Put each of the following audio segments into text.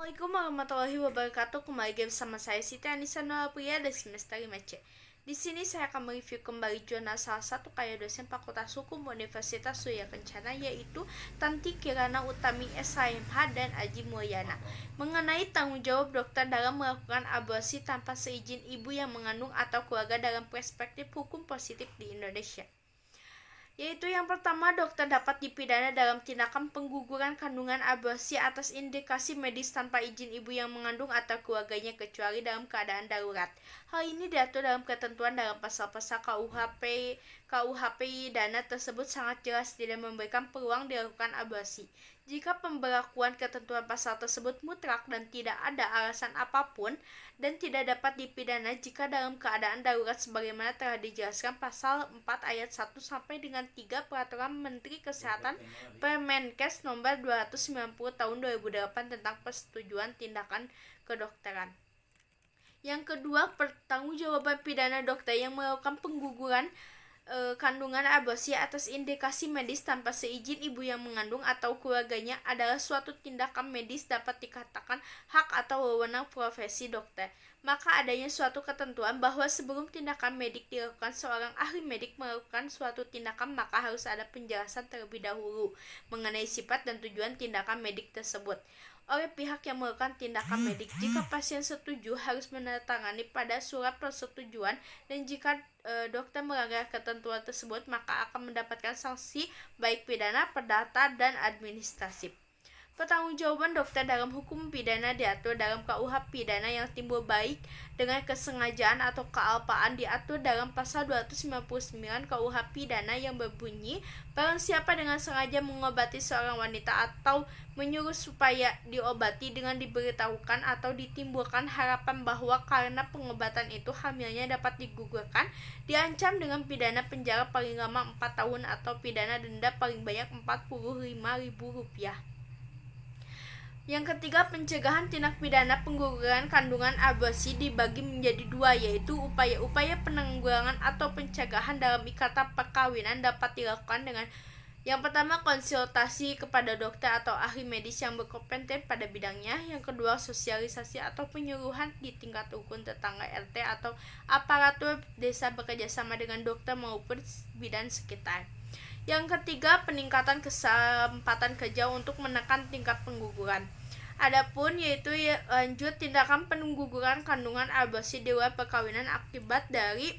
Assalamualaikum warahmatullahi wabarakatuh. Kembali lagi bersama saya Siti Anissa Nurapria dari semester 5C. Di sini saya akan mereview kembali jurnal salah satu karya dosen Fakultas Hukum Universitas Surya Kencana, yaitu Tanti Kirana Utami SHMH dan Aji Mulyana, mengenai tanggung jawab dokter dalam melakukan aborsi tanpa seizin ibu yang mengandung atau keluarga dalam perspektif hukum positif di Indonesia. Yaitu yang pertama, dokter dapat dipidana dalam tindakan pengguguran kandungan aborsi atas indikasi medis tanpa izin ibu yang mengandung atau keluarganya kecuali dalam keadaan darurat. Hal ini diatur dalam ketentuan dalam pasal-pasal KUHP dana tersebut sangat jelas tidak memberikan peluang dilakukan aborsi. Jika pemberlakuan ketentuan pasal tersebut mutlak dan tidak ada alasan apapun, dan tidak dapat dipidana jika dalam keadaan darurat sebagaimana telah dijelaskan pasal 4 ayat 1 sampai dengan 3 Peraturan Menteri Kesehatan Permenkes nomor 290 tahun 2008 tentang persetujuan tindakan kedokteran. Yang kedua, pertanggungjawaban pidana dokter yang melakukan pengguguran kandungan aborsi atas indikasi medis tanpa seizin ibu yang mengandung atau keluarganya adalah suatu tindakan medis dapat dikatakan hak atau wewenang profesi dokter. Maka adanya suatu ketentuan bahwa sebelum tindakan medik dilakukan seorang ahli medik melakukan suatu tindakan, maka harus ada penjelasan terlebih dahulu mengenai sifat dan tujuan tindakan medik tersebut oleh pihak yang melakukan tindakan medik. Jika pasien setuju, harus menandatangani pada surat persetujuan, dan jika dokter melanggar ketentuan tersebut, maka akan mendapatkan sanksi baik pidana, perdata, dan administratif. Pertanggungjawaban dokter dalam hukum pidana diatur dalam KUH pidana yang timbul baik dengan kesengajaan atau kealpaan diatur dalam pasal 299 KUH pidana yang berbunyi, barang siapa dengan sengaja mengobati seorang wanita atau menyuruh supaya diobati dengan diberitahukan atau ditimbulkan harapan bahwa karena pengobatan itu hamilnya dapat digugurkan, diancam dengan pidana penjara paling lama 4 tahun atau pidana denda paling banyak Rp45.000. Yang ketiga, pencegahan tindak pidana pengguguran kandungan aborsi dibagi menjadi dua, yaitu upaya-upaya penanggulangan atau pencegahan dalam ikatan perkawinan dapat dilakukan dengan yang pertama, konsultasi kepada dokter atau ahli medis yang berkompeten pada bidangnya. Yang kedua, sosialisasi atau penyuluhan di tingkat rukun tetangga RT atau aparatur desa bekerjasama dengan dokter maupun bidan sekitar. Yang ketiga, peningkatan kesempatan kerja untuk menekan tingkat pengguguran. Adapun yaitu lanjut tindakan pengguguran kandungan aborsi di luar perkawinan akibat dari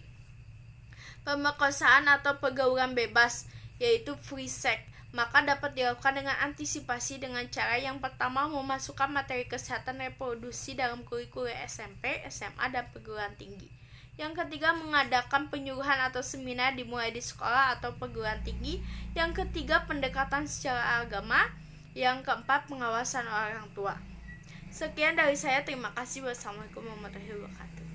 pemerkosaan atau pergaulan bebas, yaitu free sex, maka dapat dilakukan dengan antisipasi dengan cara yang pertama, memasukkan materi kesehatan reproduksi dalam kurikulum SMP, SMA, dan perguruan tinggi. Yang ketiga, mengadakan penyuluhan atau seminar dimulai di sekolah atau perguruan tinggi. Yang ketiga, pendekatan secara agama. Yang keempat, pengawasan orang tua. Sekian dari saya, terima kasih. Wassalamualaikum warahmatullahi wabarakatuh.